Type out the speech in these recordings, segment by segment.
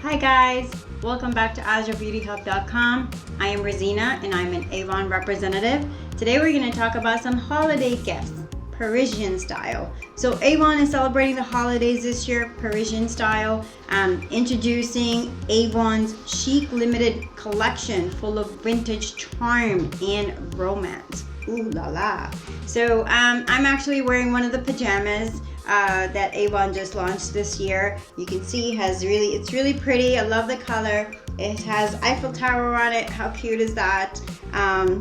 Hi guys, welcome back to AzraBeautyHub.com. I am Rosina and I'm an AVON representative. Today we're going to talk about some holiday gifts, Parisian style. So AVON is celebrating the holidays this year, Parisian style, introducing AVON's chic limited collection full of vintage charm and romance. Ooh la la. So I'm actually wearing one of the pajamas that AVON just launched this year. You can see it's really pretty. I love the color. It has Eiffel Tower on it. How cute is that?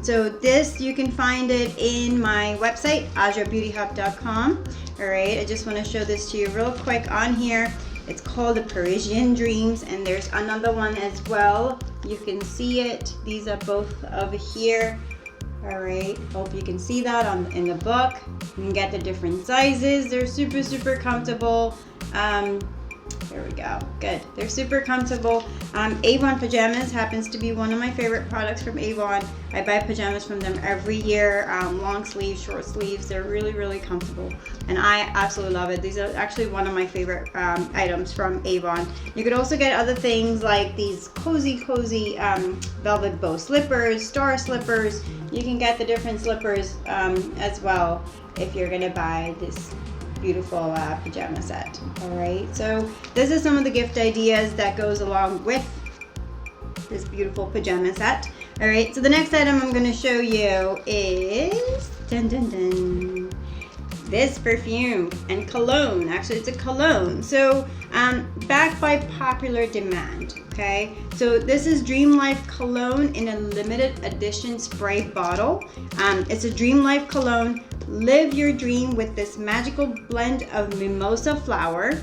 So this, you can find it in my website, AzraBeautyHub.com. All right, I just want to show this to you real quick on here. It's called the Parisian Dreams, and there's another one as well. You can see it. These are both over here. All right, hope you can see that in the book. You can get the different sizes. They're super comfortable. There we go, good. They're super comfortable. AVON pajamas happens to be one of my favorite products from AVON. I buy pajamas from them every year, long sleeves, short sleeves. They're really comfortable, and I absolutely love it. These are actually one of my favorite items from AVON. You could also get other things like these cozy velvet bow slippers, star slippers. You can get the different slippers as well if you're gonna buy this beautiful pajama set. All right, so this is some of the gift ideas that goes along with this beautiful pajama set. All right, so the next item I'm going to show you is this perfume and cologne. Actually, it's a cologne. So backed by popular demand. Okay, so this is Dream Life Cologne in a limited edition spray bottle. It's a Dream Life Cologne. Live your dream with this magical blend of mimosa flower,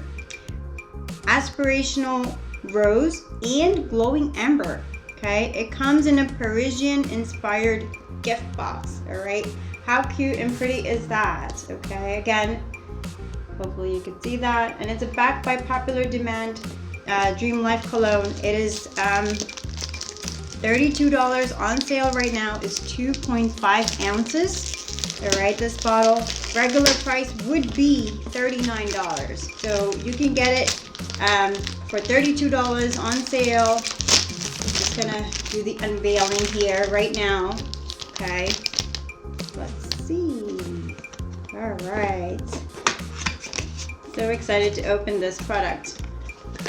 aspirational rose, and glowing amber. Okay, it comes in a Parisian inspired gift box. All right, how cute and pretty is that? Okay, again, hopefully you can see that, and it's a backed by popular demand Dream Life Cologne. It is $32 on sale right now. It's 2.5 ounces. All right, this bottle, regular price would be $39. So you can get it for $32 on sale. I'm just gonna do the unveiling here right now. Okay, let's see. All right, so excited to open this product.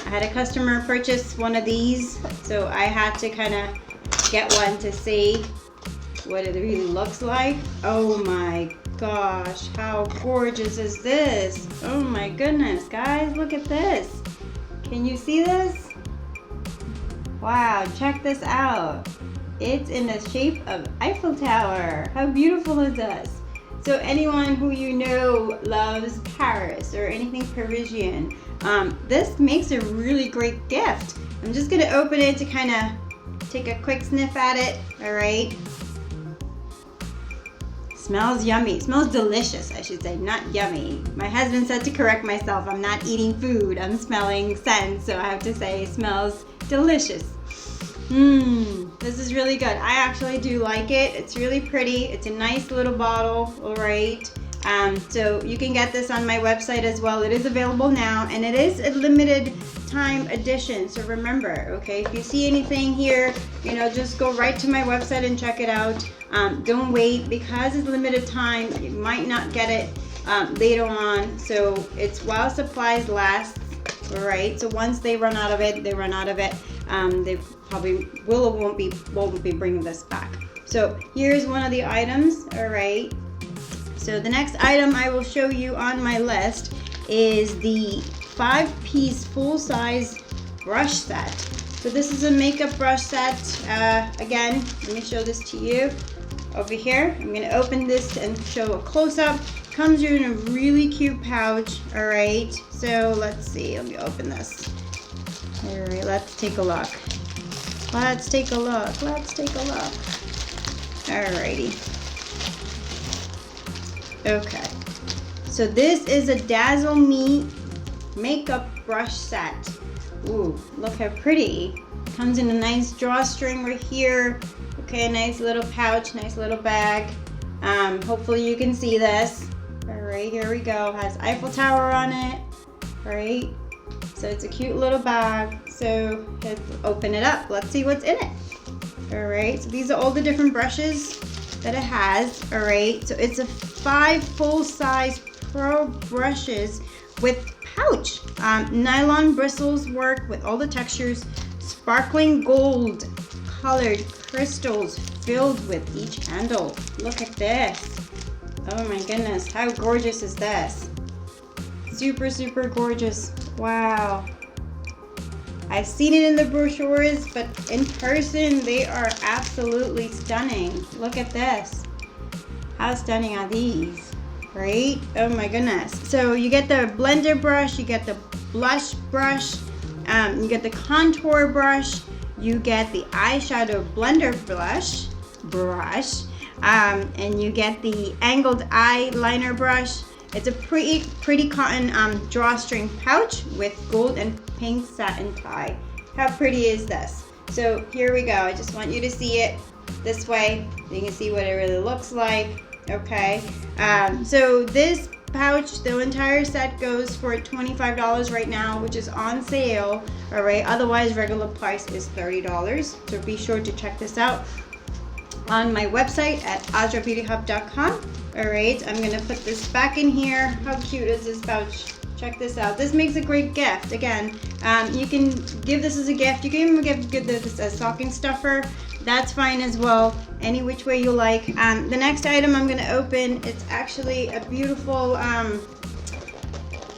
I had a customer purchase one of these, so I had to kind of get one to see what it really looks like. Oh my gosh, how gorgeous is this? Oh my goodness, guys, look at this. Can you see this? Wow, check this out. It's in the shape of Eiffel Tower. How beautiful is this? So anyone who you know loves Paris or anything Parisian, this makes a really great gift. I'm just gonna open it to kind of take a quick sniff at it. All right. Smells yummy. Smells delicious, I should say, not yummy. My husband said to correct myself, I'm not eating food, I'm smelling scents, so I have to say it smells delicious. This is really good. I actually do like it. It's really pretty. It's a nice little bottle, all right. So you can get this on my website as well. It is available now, and it is a limited time edition. So remember, okay, if you see anything here, just go right to my website and check it out. Don't wait, because it's limited time. You might not get it later on. So it's while supplies last. All right. So once they run out of it, they run out of it. They probably will or won't be bringing this back. So here's one of the items. All right. So the next item I will show you on my list is the 5-piece full-size brush set. So this is a makeup brush set. Again, let me show this to you over here. I'm going to open this and show a close-up. Comes in a really cute pouch. All right, so let's see. Let me open this. All right, let's take a look. Let's take a look. All righty. Okay, so this is a Dazzle Me makeup brush set. Ooh, look how pretty. Comes in a nice drawstring right here. Okay, nice little pouch, nice little bag. Hopefully you can see this. All right, here we go. Has Eiffel Tower on it. All right, So it's a cute little bag. So let's open it up. Let's see what's in it. All right, so these are all the different brushes that it has. All right, so it's a 5 full-size pro brushes with pouch. Nylon bristles work with all the textures. Sparkling gold colored crystals filled with each handle. Look at this. Oh my goodness, how gorgeous is this? Super, super gorgeous. Wow. I've seen it in the brochures, but in person, they are absolutely stunning. Look at this. How stunning are these, right? Oh my goodness. So you get the blender brush, you get the blush brush, you get the contour brush, you get the eyeshadow blender brush, and you get the angled eyeliner brush. It's a pretty cotton drawstring pouch with gold and pink satin tie. How pretty is this? So here we go. I just want you to see it this way. You can see what it really looks like. Okay. So this pouch, the entire set goes for $25 right now, which is on sale. All right. Otherwise, regular price is $30. So be sure to check this out on my website at AzraBeautyHub.com. All right, I'm gonna put this back in here. How cute is this pouch? Check this out. This makes a great gift. Again, you can give this as a gift. You can even give this as a stocking stuffer. That's fine as well. Any which way you like. The next item I'm gonna open, it's actually a beautiful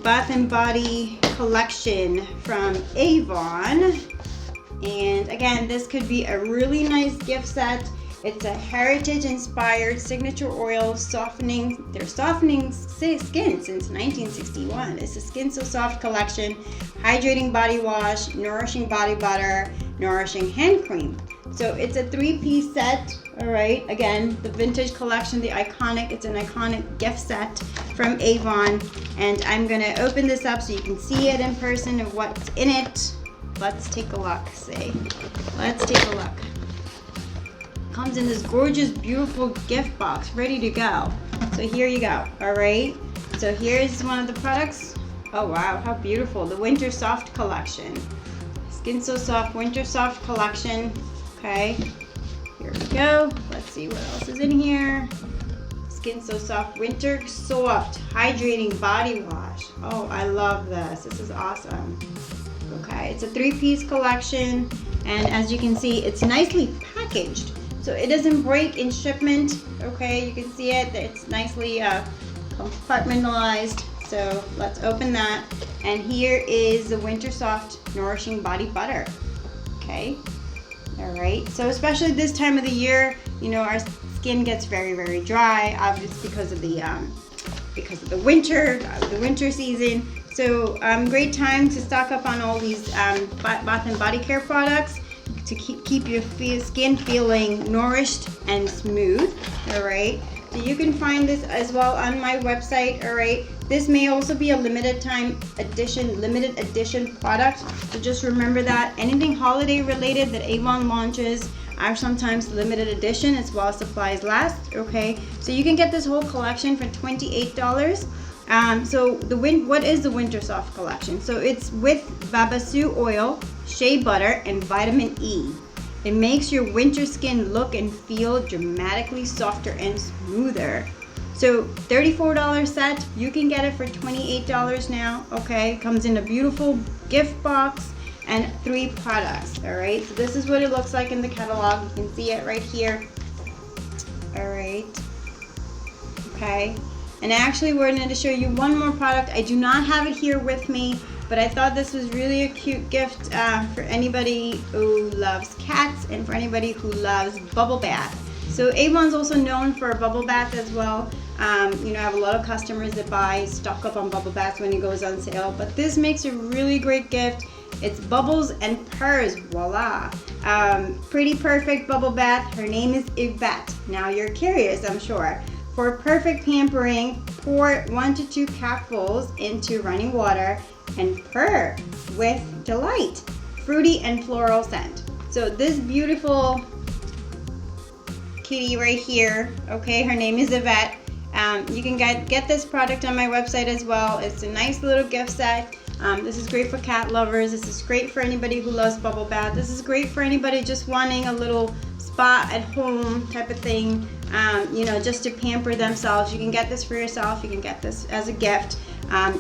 Bath and Body collection from AVON. And again, this could be a really nice gift set. It's a heritage-inspired signature oil softening. They're softening skin since 1961. It's a Skin So Soft collection, hydrating body wash, nourishing body butter, nourishing hand cream. So it's a 3-piece set. All right. Again, the vintage collection, it's an iconic gift set from AVON. And I'm gonna open this up so you can see it in person and what's in it. Let's take a look. Let's take a look. Comes in this gorgeous, beautiful gift box, ready to go. So here you go. All right. So here's one of the products. Oh wow, how beautiful! The Winter Soft collection, Skin So Soft Winter Soft collection. Okay. Here we go. Let's see what else is in here. Skin So Soft Winter Soft Hydrating Body Wash. Oh, I love this. This is awesome. Okay, it's a 3-piece collection, and as you can see, it's nicely packaged. So it doesn't break in shipment. Okay, you can see it. It's nicely compartmentalized. So let's open that. And here is the Winter Soft Nourishing Body Butter. Okay. All right. So especially this time of the year, you know, our skin gets very, very dry, obviously because of the winter season. So great time to stock up on all these Bath and Body Care products to keep your skin feeling nourished and smooth. All right, so you can find this as well on my website. All right, this may also be a limited edition product, so just remember that anything holiday related that AVON launches are sometimes limited edition as well as supplies last. Okay, so you can get this whole collection for $28. So what is the Winter Soft collection? So it's with babassu oil, shea butter, and vitamin E. It makes your winter skin look and feel dramatically softer and smoother. So $34 set, you can get it for $28 now. Okay, comes in a beautiful gift box and 3 products. All right, so this is what it looks like in the catalog. You can see it right here. All right. Okay. And actually, we're going to show you one more product. I do not have it here with me, but I thought this was really a cute gift for anybody who loves cats and for anybody who loves bubble bath. So AVON's also known for bubble bath as well. You know, I have a lot of customers that stock up on bubble baths when it goes on sale, but this makes a really great gift. It's bubbles and purrs, voila. Pretty perfect bubble bath. Her name is Yvette. Now you're curious, I'm sure. For perfect pampering, pour 1 to 2 cupfuls into running water and purr with delight. Fruity and floral scent. So this beautiful kitty right here, okay, her name is Yvette. You can get this product on my website as well. It's a nice little gift set. This is great for cat lovers. This is great for anybody who loves bubble bath. This is great for anybody just wanting a little spa at home type of thing, you know, just to pamper themselves. You can get this for yourself. You can get this as a gift,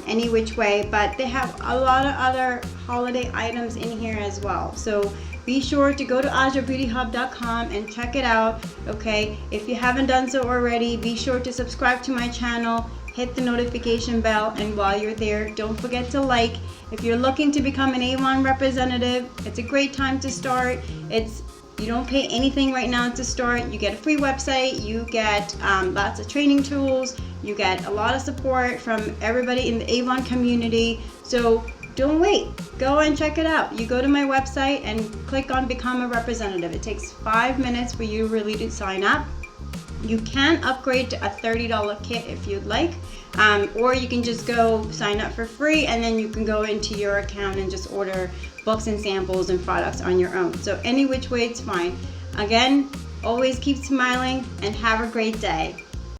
any which way. But they have a lot of other holiday items in here as well. So be sure to go to AzraBeautyHub.com and check it out, okay? If you haven't done so already, be sure to subscribe to my channel, hit the notification bell, and while you're there, don't forget to like. If you're looking to become an AVON representative, it's a great time to start. You don't pay anything right now to start. You get a free website, you get lots of training tools, you get a lot of support from everybody in the AVON community. So don't wait, go and check it out. You go to my website and click on Become a Representative. It takes 5 minutes for you really to sign up. You can upgrade to a $30 kit if you'd like, or you can just go sign up for free, and then you can go into your account and just order books and samples and products on your own. So any which way, it's fine. Again, always keep smiling and have a great day.